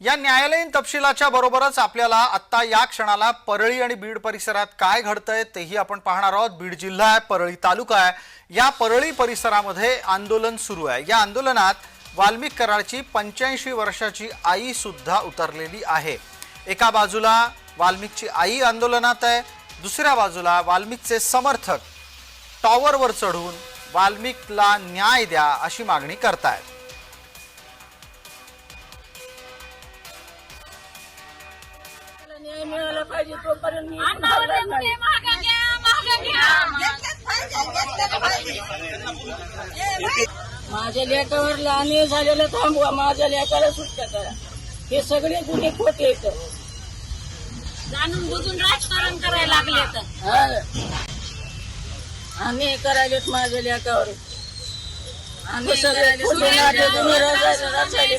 या न्यायालयीन तपशिलाच्या बरोबरच आपल्याला आत्ता या क्षणाला परळी आणि बीड परिसरात काय घडतंय तेही आपण पाहणार आहोत। बीड जिल्हा आहे, परळी तालुका आहे। या परळी परिसरामध्ये आंदोलन सुरू आहे। या आंदोलनात वाल्मिक कराडची 85 वर्षाची आई सुद्धा उतरलेली आहे। एका बाजूला वाल्मिकची आई आंदोलनात आहे, दुसऱ्या बाजूला वाल्मिकचे समर्थक टॉवरवर चढून वाल्मिकला न्याय द्या अशी मागणी करतायत। न्याय मिळाला पाहिजे तोपर्यंत माझ्या लेकावर लहान झालेलं थांबवा, माझ्या लेकाला सुटका करा। हे सगळे गुन्हे खोटे आहेत, जाणून बुजून राजकारण करायला लागले। आम्ही करायलेत माझ्या लेकावर, आम्ही सगळे खोटे नाटे गुन्हे रचायले।